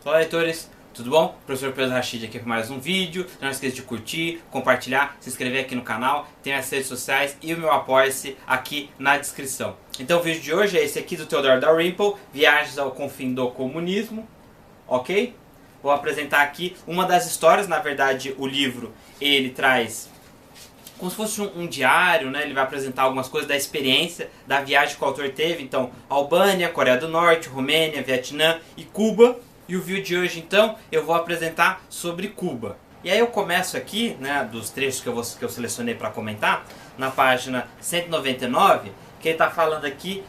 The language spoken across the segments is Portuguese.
Olá, leitores, tudo bom? Professor Pedro Rachid aqui para mais um vídeo. Não esqueça de curtir, compartilhar, se inscrever aqui no canal, tem as redes sociais e o meu apoia-se aqui na descrição. Então o vídeo de hoje é esse aqui do Theodore Dalrymple, Viagens ao Confim do Comunismo, ok? Vou apresentar aqui uma das histórias. Na verdade o livro ele traz como se fosse um diário, né? Ele vai apresentar algumas coisas da experiência da viagem que o autor teve. Então, Albânia, Coreia do Norte, Romênia, Vietnã e Cuba. E o vídeo de hoje, então, eu vou apresentar sobre Cuba. E aí eu começo aqui, né, dos trechos que eu selecionei para comentar, na página 199, que ele está falando aqui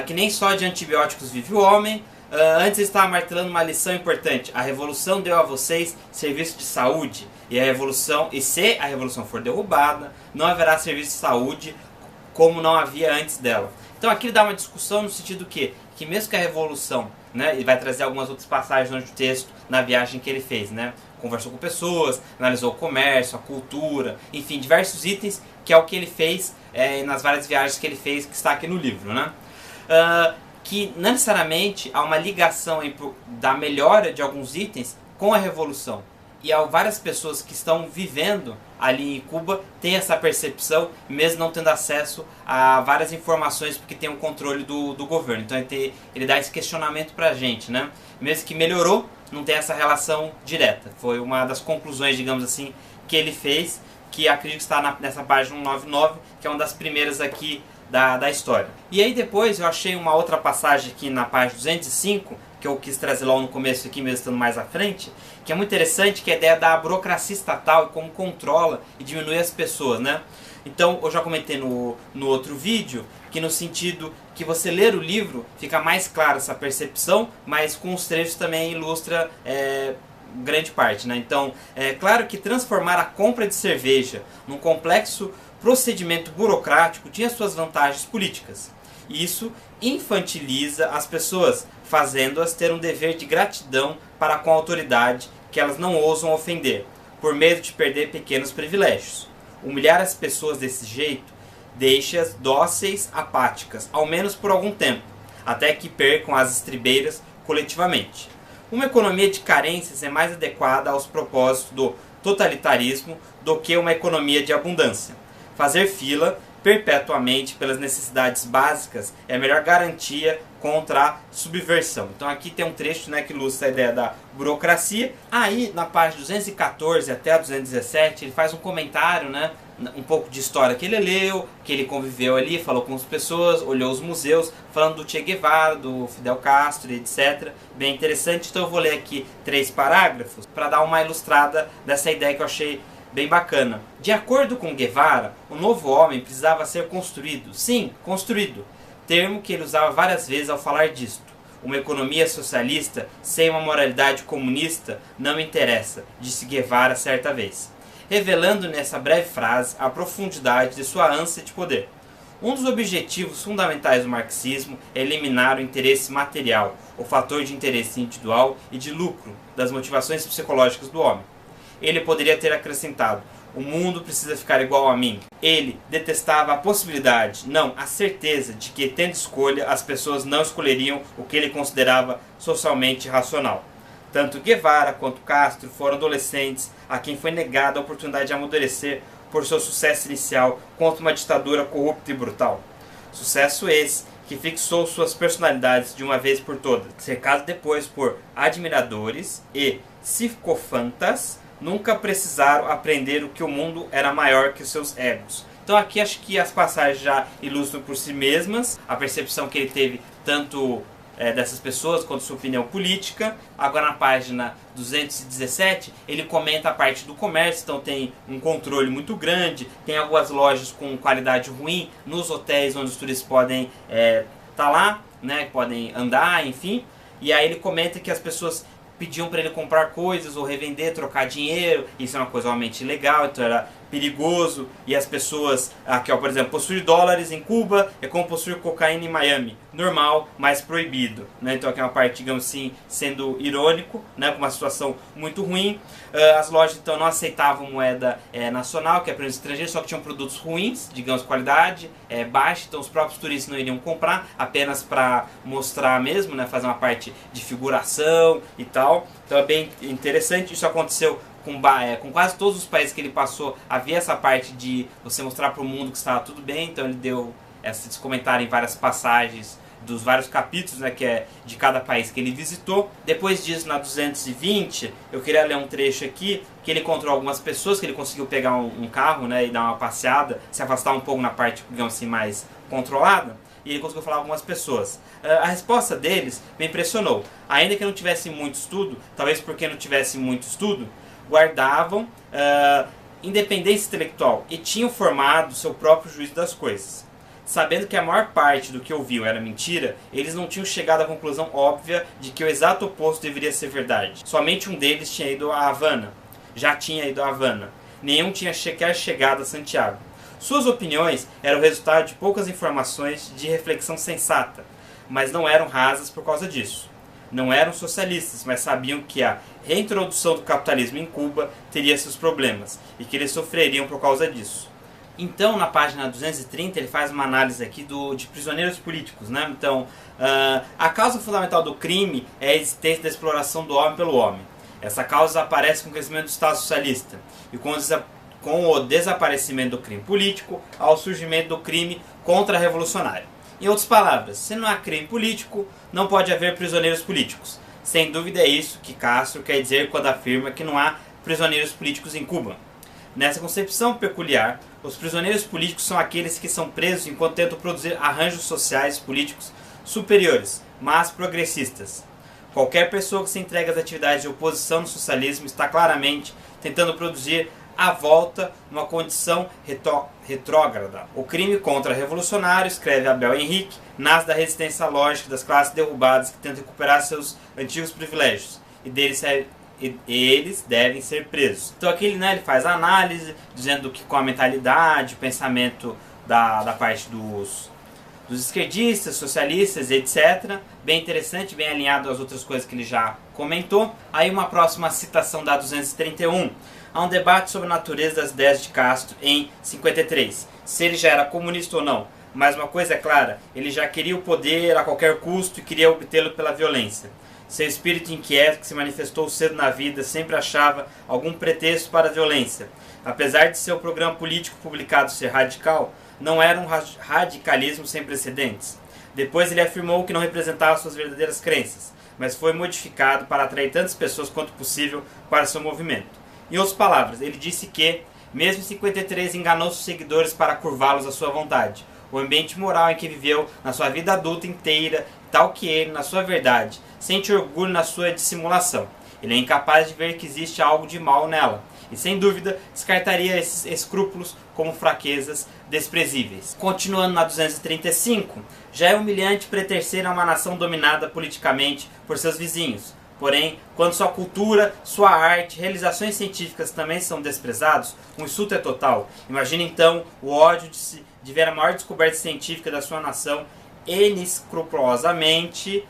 que nem só de antibióticos vive o homem. Antes ele estava martelando uma lição importante. A revolução deu a vocês serviço de saúde. E se a revolução for derrubada, não haverá serviço de saúde como não havia antes dela. Então aqui ele dá uma discussão no sentido que mesmo que a revolução, né, ele vai trazer algumas outras passagens no texto, na viagem que ele fez, né? Conversou com pessoas, analisou o comércio, a cultura, enfim, diversos itens, que é o que ele fez nas várias viagens que ele fez, que está aqui no livro, né? Que não necessariamente há uma ligação da melhora de alguns itens com a revolução. E há várias pessoas que estão vivendo ali em Cuba têm essa percepção, mesmo não tendo acesso a várias informações, porque tem um controle do governo. Então ele dá esse questionamento pra gente, né? Mesmo que melhorou, não tem essa relação direta. Foi uma das conclusões, digamos assim, que ele fez, que acredito que está nessa página 199, que é uma das primeiras aqui da história. E aí depois eu achei uma outra passagem aqui na página 205, que eu quis trazer logo no começo aqui, mesmo estando mais à frente, que é muito interessante, que é a ideia da burocracia estatal e como controla e diminui as pessoas, né? Então eu já comentei no outro vídeo, que no sentido que você ler o livro, fica mais clara essa percepção, mas com os trechos também ilustra grande parte, né? Então, é claro que transformar a compra de cerveja num complexo procedimento burocrático tinha suas vantagens políticas. Isso infantiliza as pessoas, fazendo-as ter um dever de gratidão para com a autoridade que elas não ousam ofender, por medo de perder pequenos privilégios. Humilhar as pessoas desse jeito deixa-as dóceis, apáticas, ao menos por algum tempo, até que percam as estribeiras coletivamente. Uma economia de carências é mais adequada aos propósitos do totalitarismo do que uma economia de abundância. Fazer fila perpetuamente pelas necessidades básicas é a melhor garantia contra a subversão. Então aqui tem um trecho, né, que ilustra a ideia da burocracia. Aí na página 214 até a 217 ele faz um comentário, né, um pouco de história que ele leu, que ele conviveu ali, falou com as pessoas, olhou os museus, falando do Che Guevara, do Fidel Castro, etc. Bem interessante. Então eu vou ler aqui 3 parágrafos para dar uma ilustrada dessa ideia que eu achei bem bacana. De acordo com Guevara, o novo homem precisava ser construído. Sim, construído. Termo que ele usava várias vezes ao falar disto. Uma economia socialista sem uma moralidade comunista não me interessa, disse Guevara certa vez, revelando nessa breve frase a profundidade de sua ânsia de poder. Um dos objetivos fundamentais do marxismo é eliminar o interesse material, o fator de interesse individual e de lucro das motivações psicológicas do homem. Ele poderia ter acrescentado: o mundo precisa ficar igual a mim. Ele detestava a possibilidade, não, a certeza de que, tendo escolha, as pessoas não escolheriam o que ele considerava socialmente racional. Tanto Guevara quanto Castro foram adolescentes a quem foi negada a oportunidade de amadurecer por seu sucesso inicial contra uma ditadura corrupta e brutal. Sucesso esse que fixou suas personalidades de uma vez por todas, cercado depois por admiradores e psicofantas, nunca precisaram aprender o que o mundo era maior que os seus egos. Então aqui acho que as passagens já ilustram por si mesmas a percepção que ele teve tanto dessas pessoas quanto sua opinião política. Agora na página 217 ele comenta a parte do comércio. Então tem um controle muito grande, tem algumas lojas com qualidade ruim nos hotéis onde os turistas podem estar lá, né, podem andar, enfim. E aí ele comenta que as pessoas pediam para ele comprar coisas ou revender, trocar dinheiro. Isso é uma coisa realmente legal, então era perigoso e as pessoas, aqui ó, por exemplo, possuir dólares em Cuba é como possuir cocaína em Miami, normal, mas proibido, né? Então aqui é uma parte, digamos assim, sendo irônico, né, com uma situação muito ruim. As lojas então não aceitavam moeda nacional, que é para os estrangeiros, só que tinham produtos ruins, digamos, qualidade baixa, então os próprios turistas não iriam comprar, apenas para mostrar mesmo, né, fazer uma parte de figuração e tal. Então é bem interessante, isso aconteceu com quase todos os países que ele passou. Havia essa parte de você mostrar para o mundo que estava tudo bem, então ele deu esses comentários em várias passagens dos vários capítulos, né, que é de cada país que ele visitou. Depois disso, na 220, eu queria ler um trecho aqui, que ele encontrou algumas pessoas, que ele conseguiu pegar um carro, né, e dar uma passeada, se afastar um pouco na parte, digamos assim, mais controlada, e ele conseguiu falar com algumas pessoas. A resposta deles me impressionou. Ainda que não tivesse muito estudo, talvez porque não tivesse muito estudo, guardavam independência intelectual e tinham formado seu próprio juízo das coisas. Sabendo que a maior parte do que ouviam era mentira, eles não tinham chegado à conclusão óbvia de que o exato oposto deveria ser verdade. Somente um deles tinha ido a Havana. Já tinha ido a Havana. Nenhum tinha sequer chegado a Santiago. Suas opiniões eram o resultado de poucas informações de reflexão sensata, mas não eram rasas por causa disso. Não eram socialistas, mas sabiam que a reintrodução do capitalismo em Cuba teria seus problemas e que eles sofreriam por causa disso. Então, na página 230, ele faz uma análise aqui de prisioneiros políticos, né? Então, a causa fundamental do crime é a existência da exploração do homem pelo homem. Essa causa aparece com o crescimento do Estado socialista e com o desaparecimento do crime político ao surgimento do crime contra-revolucionário. Em outras palavras, se não há crime político, não pode haver prisioneiros políticos. Sem dúvida é isso que Castro quer dizer quando afirma que não há prisioneiros políticos em Cuba. Nessa concepção peculiar, os prisioneiros políticos são aqueles que são presos enquanto tentam produzir arranjos sociais políticos superiores, mas progressistas. Qualquer pessoa que se entrega às atividades de oposição no socialismo está claramente tentando produzir a volta numa condição retrógrada. O crime contra-revolucionário, escreve Abel Henrique, nasce da resistência lógica das classes derrubadas que tentam recuperar seus antigos privilégios, e eles devem ser presos. Então aqui ele faz a análise, dizendo que com a mentalidade, o pensamento da parte dos esquerdistas, socialistas, etc. Bem interessante, bem alinhado às outras coisas que ele já comentou. Aí uma próxima citação da 231. Há um debate sobre a natureza das ideias de Castro em 53, se ele já era comunista ou não. Mas uma coisa é clara, ele já queria o poder a qualquer custo e queria obtê-lo pela violência. Seu espírito inquieto, que se manifestou cedo na vida, sempre achava algum pretexto para a violência. Apesar de seu programa político publicado ser radical, não era um radicalismo sem precedentes. Depois ele afirmou que não representava suas verdadeiras crenças, mas foi modificado para atrair tantas pessoas quanto possível para seu movimento. Em outras palavras, ele disse que, mesmo em 53, enganou seus seguidores para curvá-los à sua vontade. O ambiente moral em que viveu na sua vida adulta inteira, tal que ele, na sua verdade, sente orgulho na sua dissimulação. Ele é incapaz de ver que existe algo de mal nela, e sem dúvida descartaria esses escrúpulos como fraquezas desprezíveis. Continuando na 235, já é humilhante pretercer a uma nação dominada politicamente por seus vizinhos. Porém, quando sua cultura, sua arte, realizações científicas também são desprezados, o insulto é total. Imagine então o ódio de ver a maior descoberta científica da sua nação inescrupulosamente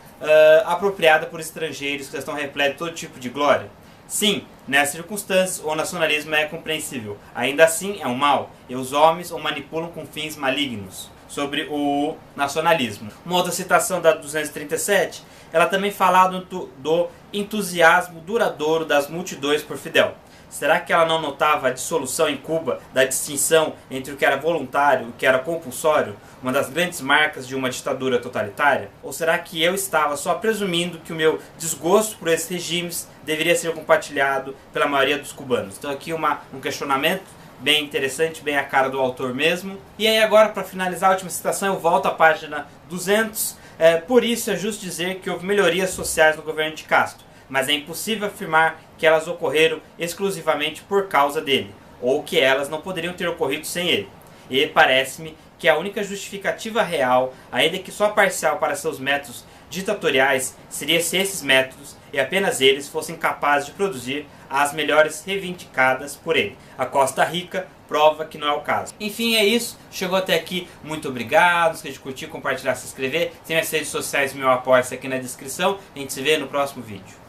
apropriada por estrangeiros que estão repletos de todo tipo de glória. Sim, nessas circunstâncias o nacionalismo é compreensível. Ainda assim é um mal, e os homens o manipulam com fins malignos. Sobre o nacionalismo. Uma outra citação da 237, ela também fala do entusiasmo duradouro das multidões por Fidel. Será que ela não notava a dissolução em Cuba da distinção entre o que era voluntário e o que era compulsório, uma das grandes marcas de uma ditadura totalitária? Ou será que eu estava só presumindo que o meu desgosto por esses regimes deveria ser compartilhado pela maioria dos cubanos? Então aqui um questionamento bem interessante, bem a cara do autor mesmo. E aí agora, para finalizar a última citação, eu volto à página 200. Por isso é justo dizer que houve melhorias sociais no governo de Castro, mas é impossível afirmar que elas ocorreram exclusivamente por causa dele, ou que elas não poderiam ter ocorrido sem ele. E parece-me que a única justificativa real, ainda que só parcial para seus métodos ditatoriais, seria se esses métodos, e apenas eles fossem capazes de produzir as melhores reivindicadas por ele. A Costa Rica prova que não é o caso. Enfim, é isso. Chegou até aqui, muito obrigado. Não esqueça de curtir, compartilhar, se inscrever. Tem as redes sociais, meu apoio aqui na descrição. A gente se vê no próximo vídeo.